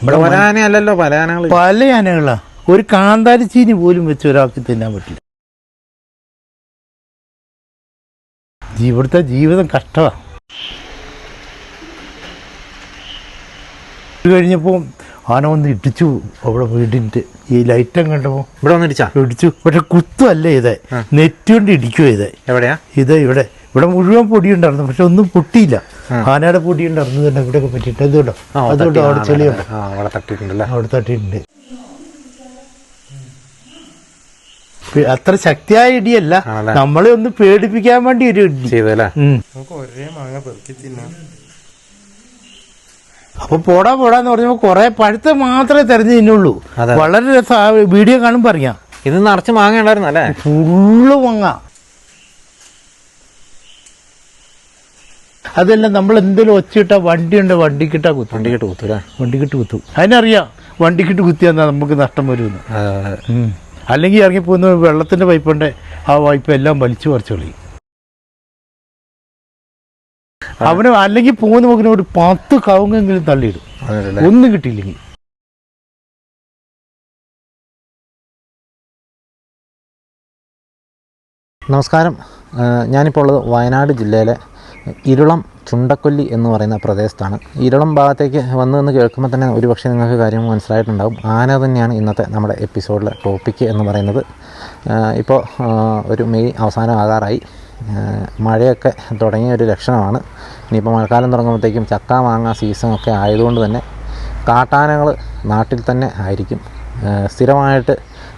ഇവിടെ ഒരാനയല്ലല്ലോ, പല ആനകളാ. ഒരു കാന്താരി ചീനി പോലും വെച്ച് ഒരാൾക്ക് തിന്നാൻ പറ്റില്ല. ഇവിടുത്തെ ജീവിതം കഷ്ടമാണ്. കഴിഞ്ഞപ്പോൾ ആന വന്ന് ഇടിച്ചു അവിടെ വീടിൻ്റെ ഈ ലൈറ്റം കണ്ടപ്പോൾ ഇവിടെ വന്ന് ഇടിച്ചു. പക്ഷെ കുത്തുമല്ല ഇത്, നെറ്റ് കൊണ്ട് ഇടിക്കുക ഇത്. എവിടെയാ ഇത്? ഇവിടെ മുഴുവൻ പൊടിയുണ്ടായിരുന്നു, പക്ഷെ ഒന്നും പൊട്ടിയില്ല. ആനയുടെ പൊടിയുണ്ടായിരുന്നു തന്നെ ഇവിടെയൊക്കെ പറ്റിയിട്ട്. അതുകൊണ്ടോ അവിടെ ചെളിയുണ്ട്, അവിടെ തട്ടിയിട്ടുണ്ട്. അത്ര ശക്തിയായ ഇടിയല്ല, നമ്മളെ ഒന്ന് പേടിപ്പിക്കാൻ വേണ്ടി ഒരു ഇടി ചെയ്തല്ലേ. ഒരേ മാങ്ങ പെറുക്കി തിന്നാം. അപ്പൊ പോടാന്ന് പറഞ്ഞപ്പോ കൊറേ പഴുത്ത മാത്രമേ തെരഞ്ഞു തിന്നുള്ളൂ. വളരെ രസം. വീഡിയോ കാണുമ്പോ അറിയാം. ഇത് നിറച്ച് മാങ്ങ ഉണ്ടായിരുന്നു അല്ലേ? ഫുള്ള് മാങ്ങ. അതെല്ലാം നമ്മൾ എന്തെങ്കിലും ഒച്ചിട്ടാ വണ്ടിയുണ്ട്, വണ്ടിക്കിട്ട് കുത്തും. അതിനറിയാം വണ്ടിക്കിട്ട് കുത്തിയാ നമുക്ക് നഷ്ടം വരുമെന്ന്. അല്ലെങ്കിൽ ഇറങ്ങിപ്പോകുന്ന വെള്ളത്തിന്റെ പൈപ്പുണ്ട്, ആ പൈപ്പ് എല്ലാം വലിച്ചു പറിച്ചു കളയും. അവന് അല്ലെങ്കിൽ പോകുന്ന നോക്കിന് ഒരു 10 കവുങ്ങെങ്കിലും തള്ളിയിടും, ഒന്നും കിട്ടിയില്ലെങ്കിൽ. നമസ്കാരം. ഞാനിപ്പോൾ ഉള്ളത് വയനാട് ജില്ലയിലെ ഇരുളം ചുണ്ടക്കൊല്ലി എന്ന് പറയുന്ന പ്രദേശത്താണ്. ഇരുളം ഭാഗത്തേക്ക് വന്നു കേൾക്കുമ്പോൾ തന്നെ ഒരുപക്ഷെ നിങ്ങൾക്ക് കാര്യങ്ങൾ മനസ്സിലായിട്ടുണ്ടാകും. ആന തന്നെയാണ് ഇന്നത്തെ നമ്മുടെ എപ്പിസോഡിലെ ടോപ്പിക്ക് എന്ന് പറയുന്നത്. ഇപ്പോൾ ഒരു മെയ് അവസാനമാകാറായി, മഴയൊക്കെ തുടങ്ങിയ ഒരു ലക്ഷണമാണ്. ഇനിയിപ്പോൾ മഴക്കാലം തുടങ്ങുമ്പോഴത്തേക്കും ചക്ക മാങ്ങ സീസണൊക്കെ ആയതുകൊണ്ട് തന്നെ കാട്ടാനകൾ നാട്ടിൽ തന്നെ ആയിരിക്കും. സ്ഥിരമായിട്ട്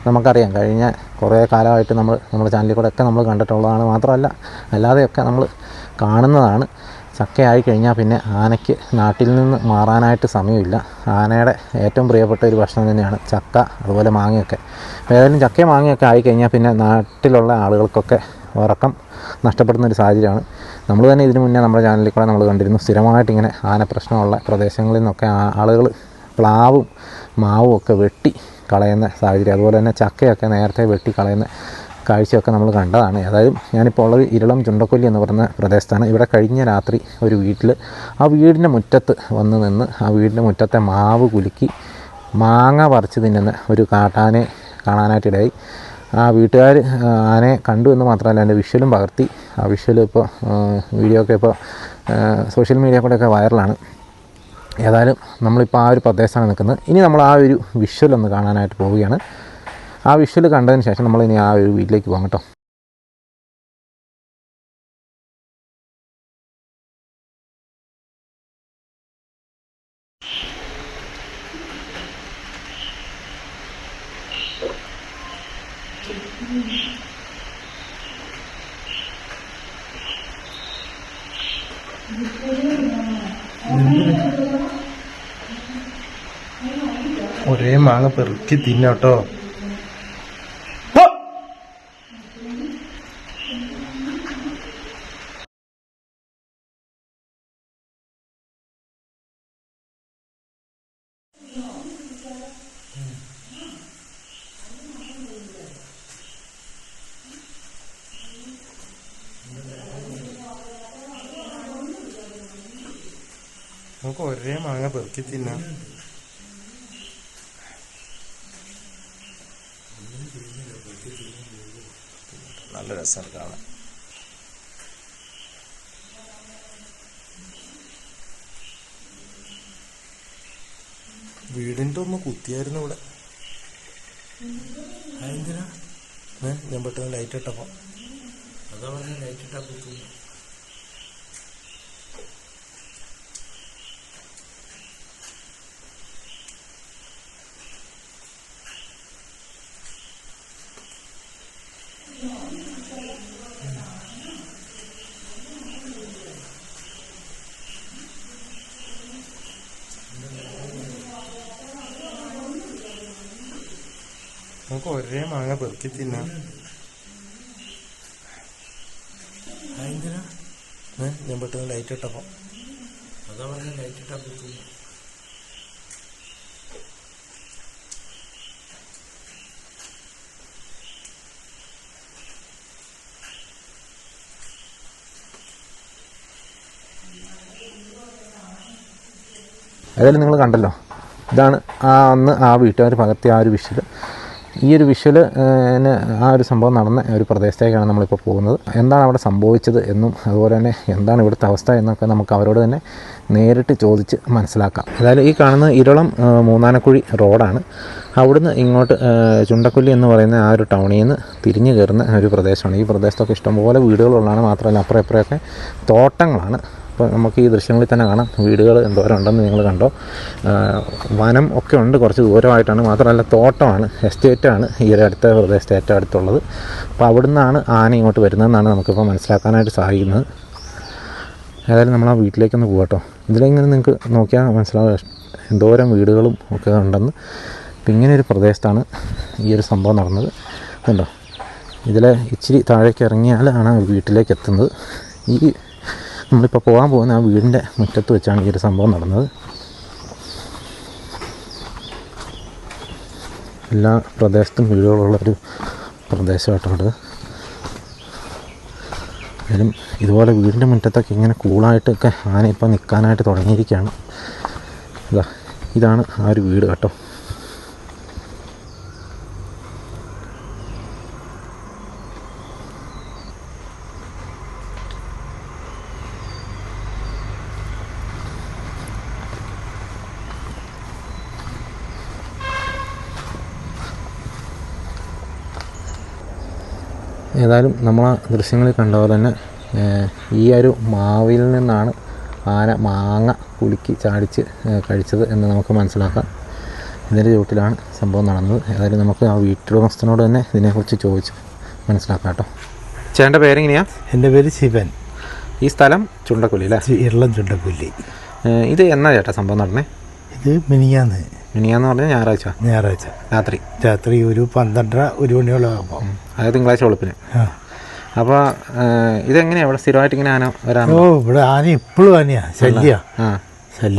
നമുക്കറിയാം, കഴിഞ്ഞ കുറേ കാലമായിട്ട് നമ്മുടെ ചാനലിൽ കൂടെ ഒക്കെ നമ്മൾ കണ്ടിട്ടുള്ളതാണ്. മാത്രമല്ല അല്ലാതെയൊക്കെ നമ്മൾ കാണുന്നതാണ്. ചക്കയായി കഴിഞ്ഞാൽ പിന്നെ ആനയ്ക്ക് നാട്ടിൽ നിന്ന് മാറാനായിട്ട് സമയമില്ല. ആനയുടെ ഏറ്റവും പ്രിയപ്പെട്ട ഒരു ഭക്ഷണം തന്നെയാണ് ചക്ക, അതുപോലെ മാങ്ങയൊക്കെ. ഏതായാലും ചക്കയും മാങ്ങയൊക്കെ ആയിക്കഴിഞ്ഞാൽ പിന്നെ നാട്ടിലുള്ള ആളുകൾക്കൊക്കെ ഉറക്കം നഷ്ടപ്പെടുന്ന ഒരു സാഹചര്യമാണ്. നമ്മൾ തന്നെ ഇതിനു മുന്നേ നമ്മുടെ ചാനലിൽ കൂടെ നമ്മൾ കണ്ടിരുന്നു, സ്ഥിരമായിട്ട് ഇങ്ങനെ ആന പ്രശ്നമുള്ള പ്രദേശങ്ങളിൽ നിന്നൊക്കെ ആളുകൾ പ്ലാവും മാവും ഒക്കെ വെട്ടി കളയുന്ന സാഹചര്യം, അതുപോലെ തന്നെ ചക്കയൊക്കെ നേരത്തെ വെട്ടി കളയുന്ന കാഴ്ചയൊക്കെ നമ്മൾ കണ്ടതാണ്. അതായത് ഞാനിപ്പോൾ ഉള്ളത് ഇരുളം ചുണ്ടക്കൊല്ലി എന്ന് പറയുന്ന പ്രദേശത്താണ്. ഇവിടെ കഴിഞ്ഞ രാത്രി ഒരു വീട്ടിൽ ആ വീടിൻ്റെ മുറ്റത്ത് വന്ന് നിന്ന് ആ വീടിൻ്റെ മുറ്റത്തെ മാവ് കുലുക്കി മാങ്ങ പറിച്ച് തിന്നുന്ന ഒരു കാട്ടാനെ കാണാനായിട്ടിടയായി. ആ വീട്ടുകാർ ആനയെ കണ്ടു എന്ന് മാത്രമല്ല അതിൻ്റെ വിഷ്വലും പകർത്തി. ആ വിഷ്വൽ ഇപ്പോൾ വീഡിയോ ഒക്കെ ഇപ്പോൾ സോഷ്യൽ മീഡിയ കൂടെയൊക്കെ വൈറലാണ്. ഏതായാലും നമ്മളിപ്പോൾ ആ ഒരു പ്രദേശത്താണ് നിൽക്കുന്നത്. ഇനി നമ്മൾ ആ ഒരു വിഷ്വൽ ഒന്ന് കാണാനായിട്ട് പോവുകയാണ്. ആ വിഷ്വൽ കണ്ടതിന് ശേഷം നമ്മളിനി ആ ഒരു വീട്ടിലേക്ക് പോകാം കേട്ടോ. ഒരേ മാങ്ങ പെറുക്കി തിന്നോട്ടോ. നമുക്ക് ഒരേ മാങ്ങ പെറുക്കി തിന്നാം. നല്ല രസമാണ് കാണാൻ. വീടിൻ്റെ ഒന്ന് കുത്തിയായിരുന്നു ഇവിടെ. എന്തിനാ ഞാൻ പെട്ടെന്ന് ലൈറ്റ് ഇട്ടപ്പോ അതാ പറഞ്ഞ ലൈറ്റ് ഇട്ടാ കുത്തു. നമുക്ക് ഒരേ മാങ്ങ പെറുക്കി തിന്നാം. എന്തിനാ ഞാൻ പെട്ടെന്ന് ലൈറ്റ് ഇട്ടപ്പോ അതാ പറഞ്ഞ ലൈറ്റ് ഇട്ടാ കുത്തു. ഏതായാലും നിങ്ങൾ കണ്ടല്ലോ, ഇതാണ് അന്ന് ആ വീട്ടുകാർ പകർത്തിയ ആ ഒരു വിഷ്വൽ. ഈ ഒരു വിഷ്വൽ ആ ഒരു സംഭവം നടന്ന ഒരു പ്രദേശത്തേക്കാണ് നമ്മളിപ്പോൾ പോകുന്നത്. എന്താണ് അവിടെ സംഭവിച്ചത് എന്നും അതുപോലെ തന്നെ എന്താണ് ഇവിടുത്തെ അവസ്ഥ എന്നൊക്കെ നമുക്ക് അവരോട് തന്നെ നേരിട്ട് ചോദിച്ച് മനസ്സിലാക്കാം. ഏതായാലും ഈ കാണുന്ന ഇരളം മൂന്നാനക്കുഴി റോഡാണ്. അവിടുന്ന് ഇങ്ങോട്ട് ചുണ്ടക്കൊല്ലി എന്ന് പറയുന്ന ആ ഒരു ടൗണിൽ നിന്ന് തിരിഞ്ഞു കയറുന്ന ഒരു പ്രദേശമാണ്. ഈ പ്രദേശത്തൊക്കെ ഇഷ്ടംപോലെ വീടുകളുള്ളതാണ്. മാത്രമല്ല അപ്പുറം ഇപ്പുറമൊക്കെ തോട്ടങ്ങളാണ്. അപ്പോൾ നമുക്ക് ഈ ദൃശ്യങ്ങളിൽ തന്നെ കാണാം വീടുകൾ എന്തോരം ഉണ്ടെന്ന് നിങ്ങൾ കണ്ടോ. വനം ഒക്കെ ഉണ്ട്, കുറച്ച് ദൂരമായിട്ടാണ്. മാത്രമല്ല തോട്ടമാണ്, എസ്റ്റേറ്റാണ് ഈ ഒരു അടുത്ത പ്രദേശത്ത് ഏറ്റവും അടുത്തുള്ളത്. അപ്പോൾ അവിടുന്നാണ് ആന ഇങ്ങോട്ട് വരുന്നതെന്നാണ് നമുക്കിപ്പോൾ മനസ്സിലാക്കാനായിട്ട് സാധിക്കുന്നത്. ഏതായാലും നമ്മൾ ആ വീട്ടിലേക്കൊന്ന് പോകാട്ടോ. ഇതിലിങ്ങനെ നിങ്ങൾക്ക് നോക്കിയാൽ മനസ്സിലാവുക എന്തോരം വീടുകളും ഒക്കെ ഉണ്ടെന്ന്. അപ്പോൾ ഇങ്ങനെ ഒരു പ്രദേശത്താണ് ഈ ഒരു സംഭവം നടന്നത്. കണ്ടോ, ഇതിലെ ഇച്ചിരി താഴേക്ക് ഇറങ്ങിയാലാണ് വീട്ടിലേക്ക് എത്തുന്നത്. ഈ നമ്മളിപ്പോൾ പോകാൻ പോകുന്ന ആ വീടിൻ്റെ മുറ്റത്ത് വെച്ചാണ് ഈ ഒരു സംഭവം നടന്നത്. എല്ലാ പ്രദേശത്തും വീടുകളുള്ളൊരു പ്രദേശമായിട്ടുണ്ട്. എന്നാലും ഇതുപോലെ വീടിൻ്റെ മുറ്റത്തൊക്കെ ഇങ്ങനെ കൂളായിട്ടൊക്കെ ആന ഇപ്പോൾ നിൽക്കാനായിട്ട് തുടങ്ങിയിരിക്കുകയാണ്. ഇതാണ് ആ ഒരു വീട് കേട്ടോ. ഏതായാലും നമ്മൾ ആ ദൃശ്യങ്ങളിൽ കണ്ട പോലെ തന്നെ ഈ ഒരു മാവിൽ നിന്നാണ് ആന മാങ്ങ കുലുക്കി ചാടിച്ച് കഴിച്ചത് എന്ന് നമുക്ക് മനസ്സിലാക്കാം. ഇതിൻ്റെ ചുവട്ടിലാണ് സംഭവം നടന്നത്. ഏതായാലും നമുക്ക് ആ വീട്ടുടമസ്ഥനോട് തന്നെ ഇതിനെക്കുറിച്ച് ചോദിച്ച് മനസ്സിലാക്കാം കേട്ടോ. ചേട്ടൻ്റെ പേരെങ്ങനെയാണ്? എൻ്റെ പേര് ശിവൻ. ഈ സ്ഥലം ചുണ്ടക്കൊല്ലി അല്ലേ? ഇരളം ചുണ്ടക്കൊല്ലി. ഇത് എന്നാ ചേട്ടാ സംഭവം നടന്നേ? ഇത് മിനിഞ്ഞാന്ന് പറഞ്ഞാൽ ഞായറാഴ്ച രാത്രി ഒരു 12-1 മണിയോളം ആകുമ്പോൾ, അതായത് തിങ്കളാഴ്ച വെളുപ്പിന്. അപ്പോൾ ഇതെങ്ങനെയാണ് ഇവിടെ സ്ഥിരമായിട്ട് ഇങ്ങനെ ആന വരാൻ? ഇവിടെ ആന എപ്പോഴും ആനയാ ശല്യം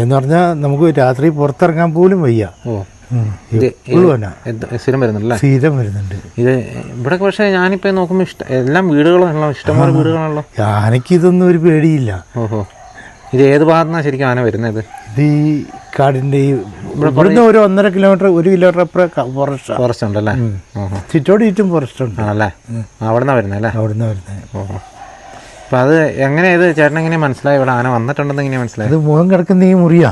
എന്ന് പറഞ്ഞാൽ നമുക്ക് രാത്രി പുറത്തിറങ്ങാൻ പോലും വയ്യ. സ്ഥിരം വരുന്നുണ്ടല്ലേ? സ്ഥിരം വരുന്നുണ്ട് ഇത് ഇവിടെ. പക്ഷേ ഞാനിപ്പോൾ നോക്കുമ്പോൾ എല്ലാം വീടുകളാണല്ലോ, ഇഷ്ടംപോലെ വീടുകളാണല്ലോ. ആനയ്ക്ക് ഇതൊന്നും ഒരു പേടിയില്ല. ഓഹോ, ഇത് ഏത് ഭാഗത്തുനിന്നാണ് ശരിക്കും ആന വരുന്നത്? ഇത് ഈ കാടിൻ്റെ ഇവിടുന്ന് ഒരു 1.5 കിലോമീറ്റർ 1 കിലോമീറ്റർ അപ്പുറം ഫോറസ്റ്റ് ഉണ്ടല്ലേ? ചുറ്റോട് ചുറ്റും ഫോറസ്റ്റ് ഉണ്ട്. ആണല്ലേ? അവിടുന്ന് വരുന്നല്ലേ? അവിടുന്ന് വരുന്നത്. ഓഹോ, അപ്പം അത് എങ്ങനെയാ ഇത് ചേട്ടൻ എങ്ങനെയാ മനസ്സിലായി ഇവിടെ ആന വന്നിട്ടുണ്ടെന്ന് എങ്ങനെയാ മനസ്സിലായി? ഇത് മുഖം കിടക്കുന്ന ഈ മുറിയാ.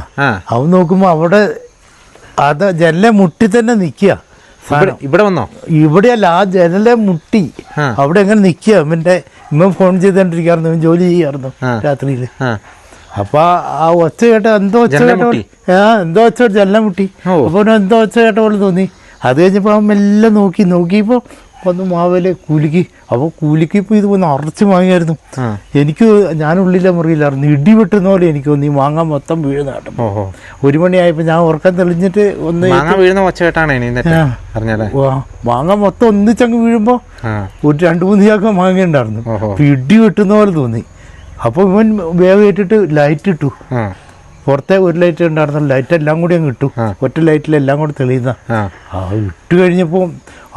അവൻ നോക്കുമ്പോൾ അവിടെ അത് ജനലെ മുട്ടി തന്നെ നിൽക്കുക. ഇവിടെ വന്നോ? ഇവിടെയല്ല, ആ ജനലെ മുട്ടി അവിടെ എങ്ങനെ നിൽക്കുക. ഇമ്മൻ ഫോൺ ചെയ്തോണ്ടിരിക്കായിരുന്നു, ഇവൻ ജോലി ചെയ്യായിരുന്നു രാത്രിയിൽ. അപ്പൊ ആ ഒച്ച കേട്ട എന്തോ ഒച്ച ജനല മുട്ടി. അപ്പൊ എന്തോ ഒച്ച കേട്ട പോലെ തോന്നി. അത് കഴിഞ്ഞപ്പോ അവൻ മെല്ലെ നോക്കിയപ്പോ വന്ന് മാവേലെ കൂലിക്ക്. അപ്പോൾ കൂലിക്കിപ്പോൾ ഇത് വന്ന് അറച്ച് വാങ്ങിയായിരുന്നു. ഞാനുള്ളിലെ മുറിയിലായിരുന്നു. ഇടി വെട്ടുന്ന പോലെ എനിക്ക് തോന്നി. മാങ്ങ മൊത്തം വീഴുന്ന കേട്ടോ. 1 മണിയായപ്പോൾ ഞാൻ ഉറക്കം തെളിഞ്ഞിട്ട് മാങ്ങ മൊത്തം ഒന്നിച്ചങ്ങ് വീഴുമ്പോൾ ഒരു 2-3 ചാക്ക മാങ്ങ ഉണ്ടായിരുന്നു. ഇടി വെട്ടുന്ന പോലെ തോന്നി. അപ്പോൾ ഇവൻ വേഗം ഇട്ടിട്ട് ലൈറ്റ് ഇട്ടു. പുറത്തെ ഒരു ലൈറ്റ് ഉണ്ടായിരുന്നു, ലൈറ്റ് എല്ലാം കൂടി അങ്ങ് ഇട്ടു. ഒറ്റ ലൈറ്റിലെല്ലാം കൂടി തെളിയുന്ന ഇട്ട് കഴിഞ്ഞപ്പോൾ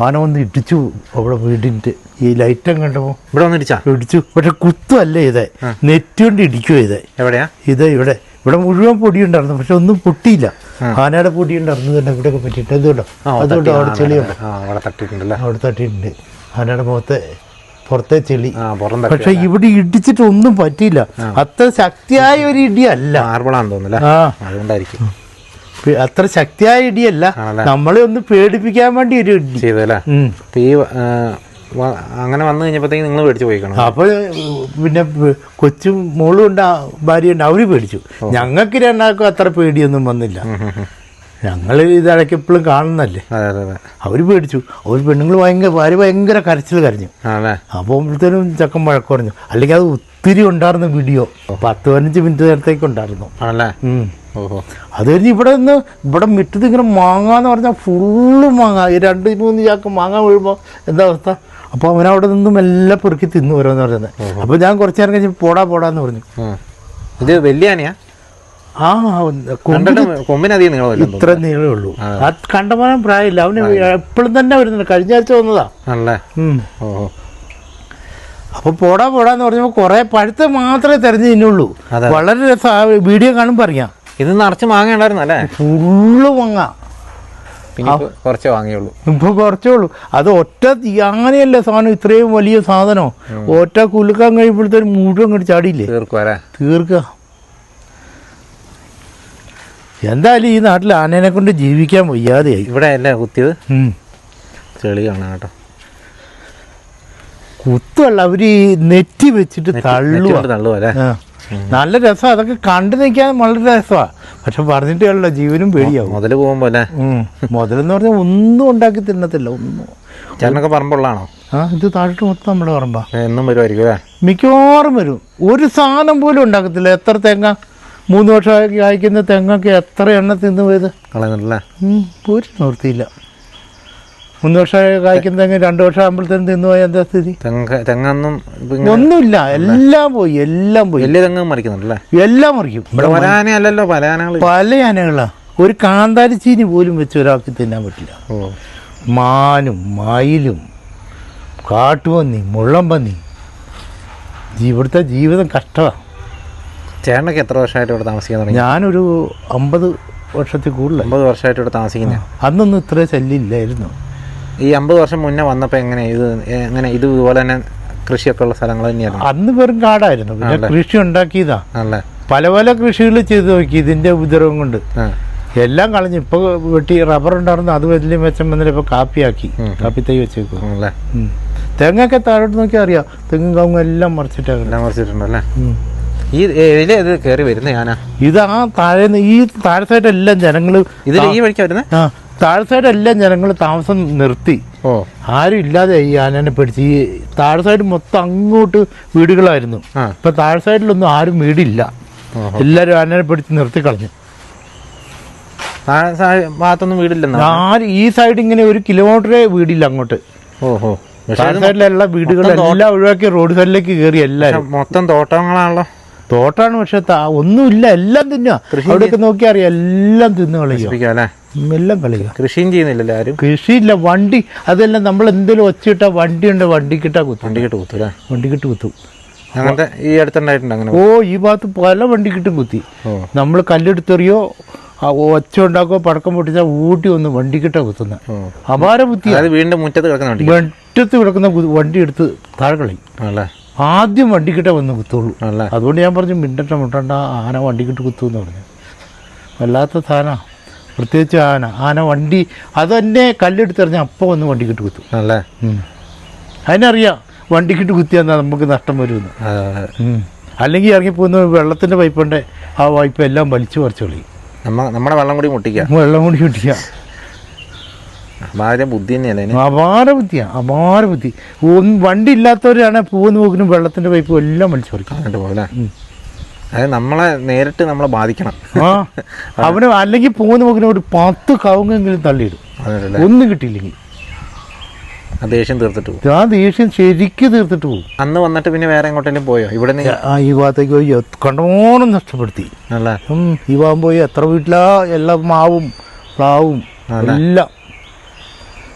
ആന വന്ന് ഇടിച്ചു അവിടെ വീടിൻ്റെ ഈ ലൈറ്റ് അങ്ങ് കണ്ടപ്പോൾ ഇവിടെ വന്ന് ഇടിച്ചു. പക്ഷെ കുത്തല്ലേ ഇതേ, നെറ്റ് കൊണ്ട് ഇടിക്കുക ഇതേ. എവിടെയാ? ഇവിടെ മുഴുവൻ പൊടി ഉണ്ടായിരുന്നു, പക്ഷെ ഒന്നും പൊട്ടിയില്ല. ആനയുടെ പൊടി ഉണ്ടായിരുന്നു തന്നെ ഇവിടെയൊക്കെ പറ്റിയിട്ട്. അതുകൊണ്ടോ അവിടെ ചെളിയുണ്ട്, അവിടെ തട്ടിയിട്ടുണ്ട് ആനയുടെ പുറത്തെ ചെളി. പക്ഷെ ഇവിടെ ഇടിച്ചിട്ട് ഒന്നും പറ്റിയില്ല. അത്ര ശക്തിയായ ഒരു ഇടിയല്ല. അത്ര ശക്തിയായ ഇടിയല്ല, നമ്മളെ ഒന്ന് പേടിപ്പിക്കാൻ വേണ്ടി ഒരു ഇടി ചെയ്തല്ലേ. അങ്ങനെ വന്നു കഴിഞ്ഞപ്പോഴത്തേക്ക് നിങ്ങൾ പേടിച്ചു പോയിക്കണം. അപ്പൊ പിന്നെ കൊച്ചും മോളും ഉണ്ട്, ഭാര്യയുണ്ട്, അവര് പേടിച്ചു. ഞങ്ങൾക്ക് 2 അത്ര പേടിയൊന്നും വന്നില്ല. ഞങ്ങൾ ഇടയ്ക്ക് എപ്പോഴും കാണുന്നല്ലേ. അവര് പേടിച്ചു. അവര് പെണ്ണുങ്ങൾ ഭാര്യ ഭയങ്കര കരച്ചിൽ കരഞ്ഞു. അപ്പോഴത്തേനും ചക്കൻ വഴക്ക് പറഞ്ഞു. അല്ലെങ്കിൽ അത് ഒത്തിരി ഉണ്ടായിരുന്നു വീഡിയോ. 10-15 മിനിറ്റ് നേരത്തേക്ക് ഉണ്ടായിരുന്നു. അത് കഴിഞ്ഞ് ഇവിടെ മിറ്റത്ത് ഇങ്ങനെ മാങ്ങാന്ന് പറഞ്ഞാൽ ഫുള്ള് മാങ്ങ. 2-3 ചാക്ക് മാങ്ങ വീഴുമ്പോൾ എന്താ അവസ്ഥ? അപ്പോൾ അവനവിടെ നിന്നും എല്ലാം പെറുക്കി തിന്നു ഓരോന്ന് പറയുന്നത്. അപ്പോൾ ഞാൻ കുറച്ചു നേരം കഴിഞ്ഞ് പോടാന്ന് പറഞ്ഞു. ഇത് വലിയ ആനയാ? കൊമ്പിനധികം ഇത്ര നീളേ ഉള്ളൂ. കണ്ടമാനം പ്രായമില്ല. അവന് എപ്പോഴും തന്നെ വരുന്നുണ്ട്. കഴിഞ്ഞ ആഴ്ച വന്നതാ. അപ്പൊ പോടാന്ന് പറഞ്ഞപ്പോ കുറെ പഴുത്ത മാത്രമേ തെരഞ്ഞു തിന്നുള്ളൂ. വളരെ രസം. വീഡിയോ കാണുമ്പോ അറിയാം. ഇത് നിറച്ച് മാങ്ങ ഉണ്ടായിരുന്നു അല്ലേ? ഫുള്ള് മാങ്ങ. പിന്നെ കുറച്ചേ വാങ്ങിയുള്ളൂ. ഇപ്പൊ കുറച്ചേ ഉള്ളൂ. അത് ഒറ്റ അങ്ങനെയല്ലേ സാധനം, ഇത്രയും വലിയ സാധനം ഒറ്റ കുലുക്കാൻ കഴിയുമ്പോഴത്തേനും മുഴുവൻ അങ്ങോട്ട് ചാടിയില്ലേ, തീർക്കുക. എന്തായാലും ഈ നാട്ടിൽ ആനേനെ കൊണ്ട് ജീവിക്കാൻ വയ്യാതെയായി. ഇവിടെ അല്ലേ കുത്തിയത്? ചെളി കാണാം കേട്ടോ. കുത്തല്ല, അവര് നെറ്റി വെച്ചിട്ട് തള്ളുവല്ലേ. നല്ല രസമാണ് അതൊക്കെ കണ്ടു നിൽക്കാൻ, വളരെ രസമാണ്. പക്ഷെ പറഞ്ഞിട്ട് കാര്യമില്ല, ജീവനും പേടിയാവും. മുതല് പോകുമ്പോ അല്ലേ? മുതലെന്ന് പറഞ്ഞാൽ ഒന്നും ഉണ്ടാക്കി തിന്നത്തില്ല, ഒന്നും. ചേട്ടനൊക്കെ പറമ്പുള്ളതാണോ? ഇത് താഴോട്ട് മൊത്തം നമ്മുടെ പറമ്പാ. എന്നും വരുമായിരിക്കും അല്ലേ? മിക്കവാറും വരും. ഒരു സാധനം പോലും ഉണ്ടാക്കത്തില്ല. എത്ര തെങ്ങ 3 വർഷം കായ്ക്കുന്ന തെങ്ങൊക്കെ എത്ര എണ്ണ തിന്നു പോയത് കളയുന്നില്ല. ഒരു നിർത്തിയില്ല. 3 വർഷം കായ്ക്കുന്ന തെങ്ങ് 2 വർഷം ആകുമ്പോഴത്തേനും തിന്നുപോയ എന്താ സ്ഥിതി? തെങ്ങൊന്നും ഒന്നുമില്ല, എല്ലാം പോയി, എല്ലാം പോയി. വലിയ തെങ്ങ് മറിക്കുന്നുണ്ടല്ലേ? എല്ലാം മറിക്കും. പല ആനയല്ലല്ലോ, പല ആനകൾ, പല ആനകളാ. ഒരു കാന്താരിച്ചീനി പോലും വെച്ച് ഒരാൾക്ക് തിന്നാൻ പറ്റില്ല. മാനും മയിലും കാട്ടുപന്നി മുള്ളംപന്നി. ഇവിടുത്തെ ജീവിതം കഷ്ടമാണ്. ചേട്ടനൊക്കെ എത്ര വർഷമായിട്ട് ഇവിടെ താമസിക്കാൻ തുടങ്ങി? ഞാനൊരു 50 വർഷത്തിൽ കൂടുതൽ. 50 വർഷമായിട്ട് ഇവിടെ താമസിക്കുന്നത്. അന്നൊന്നും ഇത്ര ശല്യമില്ലായിരുന്നു. ഈ 50 വർഷം മുന്നേ വന്നപ്പോൾ എങ്ങനെ ഇതുപോലെ തന്നെ കൃഷിയൊക്കെ ഉള്ള സ്ഥലങ്ങൾ തന്നെയായിരുന്നു? അന്ന് വെറും കാടായിരുന്നു. പിന്നെ കൃഷി ഉണ്ടാക്കിയതാ. പല പല കൃഷികൾ ചെയ്ത് നോക്കി ഇതിന്റെ ഉപദ്രവം കൊണ്ട്. എല്ലാം കളഞ്ഞു. ഇപ്പൊ വെട്ടി റബ്ബർ ഉണ്ടായിരുന്നു, അത് വലിയ മെച്ചം വന്നിട്ട് ഇപ്പൊ കാപ്പിയാക്കി, കാപ്പി തൈ വെച്ചേക്കും. തെങ്ങൊക്കെ താഴോട്ട് നോക്കിയാൽ അറിയാം, തെങ്ങും കവുങ്ങും എല്ലാം മറിച്ചിട്ടുണ്ടല്ലേ? ഈ ഇത് കയറി വരുന്ന ഞാനാ. ഇത് ആ താഴെ ഈ താഴെ സൈഡെല്ലാം ജനങ്ങള് ഈ വഴിക്കാ വരുന്നത്. താഴെ സൈഡെല്ലാം ജനങ്ങൾ താമസം നിർത്തി. ആരും ഇല്ലാതെ ഈ ആനനെ പിടിച്ച്. ഈ താഴെ സൈഡ് മൊത്തം അങ്ങോട്ട് വീടുകളായിരുന്നു. ഇപ്പൊ താഴെ സൈഡിലൊന്നും ആരും വീടില്ല, എല്ലാരും ആനനെ പിടിച്ച് നിർത്തി കളഞ്ഞു. ഭാഗത്തൊന്നും വീടില്ല. ആരും ഈ സൈഡ് ഇങ്ങനെ 1 കിലോമീറ്ററേ വീടില്ല അങ്ങോട്ട്. താഴെ സൈഡിലുള്ള വീടുകളെല്ലാം ഒഴിവാക്കി റോഡ് സൈഡിലേക്ക് കയറി എല്ലാരും. മൊത്തം തോട്ടങ്ങളാണല്ലോ. തോട്ടാണ്, പക്ഷെ ഒന്നുമില്ല, എല്ലാം തിന്നുക. അവിടെയൊക്കെ നോക്കിയാൽ അറിയാം, എല്ലാം തിന്നു കളയുക, എല്ലാം കളയുക. കൃഷിയും ചെയ്യുന്നില്ലല്ലോ ആരും. കൃഷിയില്ല. വണ്ടി അതെല്ലാം നമ്മൾ എന്തെങ്കിലും ഒച്ചയിട്ടാ വണ്ടിയുണ്ട്, വണ്ടിക്കിട്ടാ കുത്തും. വണ്ടിക്കിട്ട് കുത്തും. അങ്ങനത്തെ ഈ അടുത്തുണ്ടായിട്ടുണ്ട് അങ്ങനെ? ഈ ഭാഗത്ത് പല വണ്ടിക്കിട്ടും കുത്തി. നമ്മൾ കല്ലെടുത്തെറിയോ ഒച്ച ഉണ്ടാക്കോ പടക്കം പൊട്ടിച്ചാൽ ഊട്ടി ഒന്ന് വണ്ടിക്കിട്ടാ കുത്തുന്ന അപാര ബുദ്ധി. വീണ്ടും മുറ്റത്ത് കിടക്കുന്ന വണ്ടി എടുത്ത് താഴെ കളയും. ആദ്യം വണ്ടിക്കിട്ട വന്ന് കുത്തുള്ളൂ. അതുകൊണ്ട് ഞാൻ പറഞ്ഞു മുട്ടണ്ട, ആന വണ്ടിക്കിട്ട് കുത്തുമെന്ന് പറഞ്ഞു. വല്ലാത്ത സാധന, പ്രത്യേകിച്ച് ആന വണ്ടി അത് തന്നെ കല്ലെടുത്തെറിഞ്ഞാൽ അപ്പം വന്ന് വണ്ടിക്കിട്ട് കുത്തും. അതിനറിയാം വണ്ടിക്കിട്ട് കുത്തിയാൽ നമുക്ക് നഷ്ടം വരുമെന്ന്. അല്ലെങ്കിൽ ഇറങ്ങിപ്പോകുന്ന വെള്ളത്തിൻ്റെ പൈപ്പുണ്ട്, ആ പൈപ്പ് എല്ലാം വലിച്ചു പറിച്ചു കളയും. നമ്മുടെ വെള്ളം കൂടി മുട്ടിക്കുക. അപാര ബുദ്ധി തന്നെയല്ലേ? അപാര ബുദ്ധി. വണ്ടി ഇല്ലാത്തവരാണ് പോകുന്ന പോക്കിനും വെള്ളത്തിന്റെ പൈപ്പ് എല്ലാം വലിച്ചു പറിക്കും. അത് നമ്മളെ നേരിട്ട് നമ്മളെ ബാധിക്കണം. അവന് അല്ലെങ്കിൽ പോകുന്ന പോക്കിനും ഒരു 10 കവുങ്ങെങ്കിലും തള്ളിയിടും, ഒന്നും കിട്ടിയില്ലെങ്കിൽ. ദേഷ്യം തീർത്തിട്ട് പോകും. ആ ദേഷ്യം ശരിക്കും തീർത്തിട്ട് പോകും. അന്ന് വന്നിട്ട് പിന്നെ വേറെ എങ്ങോട്ടെങ്കിലും പോയോ? ഇവിടെ ഈ ഭാഗത്തേക്ക് പോയി കണ്ടോണം നഷ്ടപ്പെടുത്തി. ഈ ഭാഗം പോയി എത്ര വീട്ടിലാ, എല്ലാം മാവും പ്ലാവും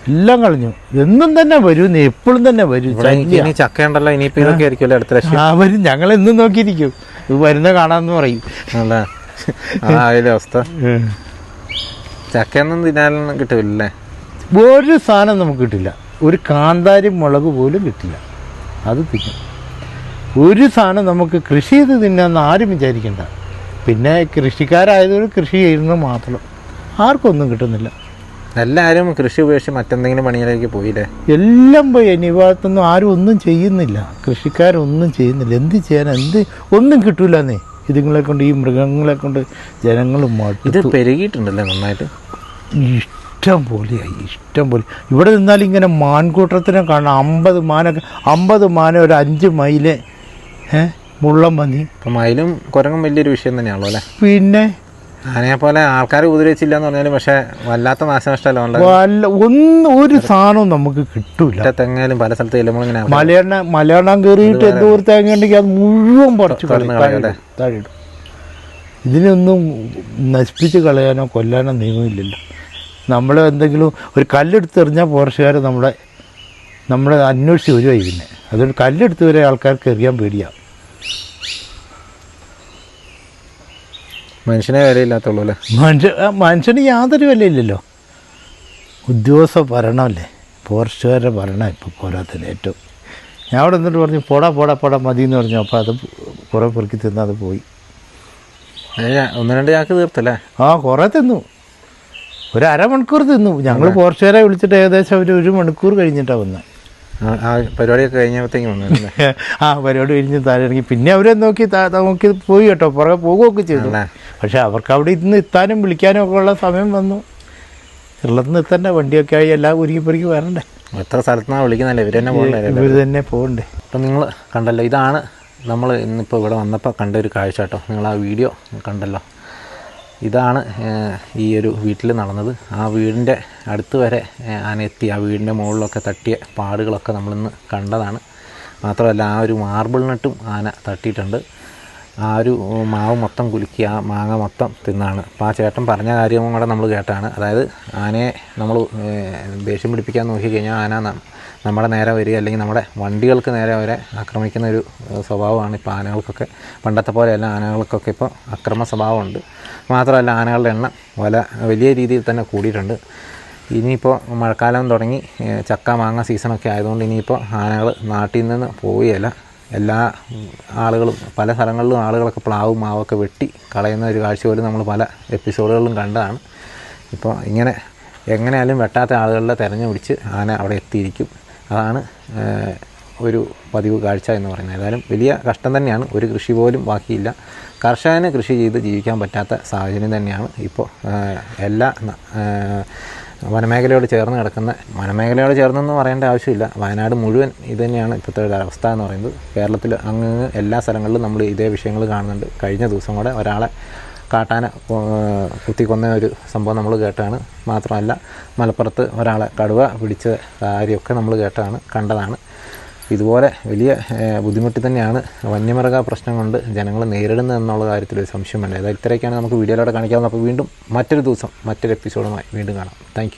എല്ലാം കളഞ്ഞു. എന്നും തന്നെ വരും, എപ്പോഴും തന്നെ വരും. ചക്ക ഉണ്ടല്ലോ, ഇനിയിപ്പോ ഇതൊക്കെ ആയിരിക്കുമല്ലോ അടുത്ത ലക്ഷം. വരും, ഞങ്ങൾ എന്നും നോക്കിയിരിക്കും, ഇത് വരുന്ന കാണാന്ന് പറയും. അവസ്ഥ ചക്കയൊന്നും തിന്നാനൊന്നും കിട്ടില്ലേ? ഒരു സാധനം നമുക്ക് കിട്ടില്ല. ഒരു കാന്താരി മുളക് പോലും കിട്ടില്ല. അത് തിന്നും. ഒരു സാധനം നമുക്ക് കൃഷി ചെയ്ത് തിന്നാന്ന് ആരും വിചാരിക്കണ്ട. പിന്നെ കൃഷിക്കാരായതുകൊണ്ട് കൃഷി ചെയ്യുന്നത് മാത്രം, ആർക്കൊന്നും കിട്ടുന്നില്ല. എല്ലാവരും കൃഷി ഉപേക്ഷിച്ച് മറ്റെന്തെങ്കിലും പണിയിലേക്ക് പോയില്ലേ? എല്ലാം പോയി. ഇനി ഭാഗത്തൊന്നും ആരും ഒന്നും ചെയ്യുന്നില്ല, കൃഷിക്കാരൊന്നും ചെയ്യുന്നില്ല. എന്ത് ചെയ്യാൻ, ഒന്നും കിട്ടൂലെന്നേ. ഇതുങ്ങളെ കൊണ്ട്, ഈ മൃഗങ്ങളെ കൊണ്ട് ജനങ്ങൾ ഇത് പെരുകിയിട്ടുണ്ടല്ലേ നന്നായിട്ട്. ഇഷ്ടം പോലെ. ഇവിടെ നിന്നാൽ ഇങ്ങനെ മാൻകൂട്ടത്തിനെ കാണാം. 50 മാന ഒരു 5 മൈല് മുള്ളം പന്നി. ഇപ്പം മയിലും കുരങ്ങും വലിയൊരു വിഷയം തന്നെയാണല്ലോ അല്ലേ? പിന്നെ ആനയെ പോലെ ആൾക്കാർ ഉപദ്രവിച്ചില്ല എന്ന് പറഞ്ഞാലും പക്ഷെ വല്ലാത്ത നാശനഷ്ടമല്ല. ഒരു സാധനവും നമുക്ക് കിട്ടൂല. തെങ്ങാലും പല സ്ഥലത്ത് ചെല്ലുമ്പോൾ മലയാളം കയറിയിട്ട് എന്തോ ഒരു തേങ്ങ ഉണ്ടെങ്കിൽ അത് മുഴുവൻ പറിച്ചു താഴെയിടും. ഇതിനൊന്നും നശിപ്പിച്ച് കളയാനോ കൊല്ലാനോ നിയമമില്ലല്ലോ. നമ്മൾ എന്തെങ്കിലും ഒരു കല്ലെടുത്തെറിഞ്ഞാൽ ഫോറസ്റ്റുകാർ നമ്മളെ അന്വേഷിച്ച് വരുവായി. പിന്നെ അതുകൊണ്ട് കല്ലെടുത്ത് വരെ ആൾക്കാർക്ക് എറിയാൻ പേടിയാണ്. മനുഷ്യനെ വിലയില്ലാത്തുള്ളൂ അല്ലേ? മനുഷ്യന് യാതൊരു വിലയില്ലല്ലോ. ഉദ്യോഗസ്ഥ ഭരണമല്ലേ, ഫോറസ്റ്റുകാരുടെ ഭരണം ഇപ്പോൾ പോരാത്തതിന് ഏറ്റവും. ഞാൻ അവിടെ എന്നിട്ട് പറഞ്ഞു പോടാ പോടാ പോടാ മതി എന്ന് പറഞ്ഞു. അപ്പോൾ അത് കുറേ പെറുക്കി തിന്ന് അത് പോയി. 1-2 ചാക്ക് തീർത്തല്ലേ? ആ കുറേ തിന്നു, ഒരു അരമണിക്കൂർ തിന്നു. ഞങ്ങൾ ഫോറസ്റ്റുകാരെ വിളിച്ചിട്ട് ഏകദേശം ഒരു മണിക്കൂർ കഴിഞ്ഞിട്ടാണ് വന്നത്. ആ പരിപാടിയൊക്കെ കഴിഞ്ഞപ്പോഴത്തേക്കും വന്നല്ലേ? ആ പരിപാടി കഴിഞ്ഞ് താഴെ ഇറങ്ങി. പിന്നെ അവരെ നോക്കി പോയി കേട്ടോ, പുറകെ പോകുകയൊക്കെ ചെയ്തു. പക്ഷെ അവർക്ക് അവിടെ ഇരുന്ന് എത്താനും വിളിക്കാനും ഒക്കെ ഉള്ള സമയം വന്നു. കേരളത്തിൽ നിന്ന് എത്തണ്ടേ, വണ്ടിയൊക്കെ ആയി എല്ലാം ഒരുങ്ങിപ്പൊരുക്കി വരണ്ടേ. എത്ര സ്ഥലത്തുനിന്നാണ് വിളിക്കുന്നല്ലേ, ഇവർ തന്നെ പോകണ്ടേ? ഇവർ തന്നെ പോകണ്ടേ. അപ്പം നിങ്ങൾ കണ്ടല്ലോ, ഇതാണ് നമ്മൾ ഇന്നിപ്പോൾ ഇവിടെ വന്നപ്പോൾ കണ്ട ഒരു കാഴ്ച കേട്ടോ. നിങ്ങൾ ആ വീഡിയോ കണ്ടല്ലോ, ഇതാണ് ഈ ഒരു വീട്ടിൽ നടന്നത്. ആ വീടിൻ്റെ അടുത്ത് വരെ ആന എത്തി. ആ വീടിൻ്റെ മുകളിലൊക്കെ തട്ടിയ പാടുകളൊക്കെ നമ്മളിന്ന് കണ്ടതാണ്. മാത്രമല്ല ആ ഒരു മാർബിളിനിട്ടും ആന തട്ടിയിട്ടുണ്ട്. ആ ഒരു മാവ് മൊത്തം കുലുക്കി ആ മാങ്ങ മൊത്തം തിന്നാണ്. അപ്പോൾ ആ ചേട്ടൻ പറഞ്ഞ കാര്യവും കൂടെ നമ്മൾ കേട്ടാണ്. അതായത് ആനയെ നമ്മൾ ദേഷ്യം പിടിപ്പിക്കാൻ നോക്കിക്കഴിഞ്ഞാൽ ആന നമ്മുടെ നേരെ വരിക, അല്ലെങ്കിൽ നമ്മുടെ വണ്ടികൾക്ക് നേരെ വരെ ആക്രമിക്കുന്ന ഒരു സ്വഭാവമാണ് ഇപ്പോൾ ആനകൾക്കൊക്കെ. പണ്ടത്തെ പോലെയല്ല, ആനകൾക്കൊക്കെ ഇപ്പോൾ അക്രമ സ്വഭാവമുണ്ട്. മാത്രമല്ല ആനകളുടെ എണ്ണം വലിയ രീതിയിൽ തന്നെ കൂടിയിട്ടുണ്ട്. ഇനിയിപ്പോൾ മഴക്കാലം തുടങ്ങി, ചക്ക മാങ്ങ സീസണൊക്കെ ആയതുകൊണ്ട് ഇനിയിപ്പോൾ ആനകൾ നാട്ടിൽ നിന്ന് പോവുകയില്ല. എല്ലാ ആളുകളും പല സ്ഥലങ്ങളിലും ആളുകളൊക്കെ പ്ലാവും മാവൊക്കെ വെട്ടി കളയുന്ന ഒരു കാഴ്ച പോലും നമ്മൾ പല എപ്പിസോഡുകളിലും കണ്ടതാണ്. ഇപ്പോൾ ഇങ്ങനെ എങ്ങനെയാലും വെട്ടാത്ത ആളുകളുടെ തെരഞ്ഞു പിടിച്ച് ആന അവിടെ എത്തിയിരിക്കും. അതാണ് ഒരു പതിവ് കാഴ്ച എന്ന് പറയുന്നത്. ഏതായാലും വലിയ കഷ്ടം തന്നെയാണ്. ഒരു കൃഷി പോലും ബാക്കിയില്ല. കർഷകന് കൃഷി ചെയ്ത് ജീവിക്കാൻ പറ്റാത്ത സാഹചര്യം തന്നെയാണ് ഇപ്പോൾ എല്ലാ വനമേഖലയോട് ചേർന്ന് കിടക്കുന്ന. വനമേഖലയോട് ചേർന്നെന്ന് പറയേണ്ട ആവശ്യമില്ല, വയനാട് മുഴുവൻ ഇത് തന്നെയാണ് ഇപ്പോഴത്തെ ഒരു അവസ്ഥ എന്ന് പറയുന്നത്. കേരളത്തിൽ അങ്ങ് എല്ലാ സ്ഥലങ്ങളിലും നമ്മൾ ഇതേ വിഷയങ്ങൾ കാണുന്നുണ്ട്. കഴിഞ്ഞ ദിവസം കൂടെ ഒരാളെ കാട്ടാന കുത്തിക്കൊന്ന ഒരു സംഭവം നമ്മൾ കേട്ടതാണ്. മാത്രമല്ല മലപ്പുറത്ത് ഒരാളെ കടുവ പിടിച്ച കാര്യമൊക്കെ നമ്മൾ കണ്ടതാണ്. ഇതുപോലെ വലിയ ബുദ്ധിമുട്ടി തന്നെയാണ് വന്യമൃഗ പ്രശ്നം കൊണ്ട് ജനങ്ങൾ നേരിടുന്നത് എന്നുള്ള കാര്യത്തിൽ ഒരു സംശയമില്ല. അതായത് ഇത്രയൊക്കെയാണ് നമുക്ക് വീഡിയോയിലൂടെ കാണിക്കാവുന്നത്. അപ്പോൾ വീണ്ടും മറ്റൊരു ദിവസം മറ്റൊരു എപ്പിസോഡുമായി വീണ്ടും കാണാം. താങ്ക്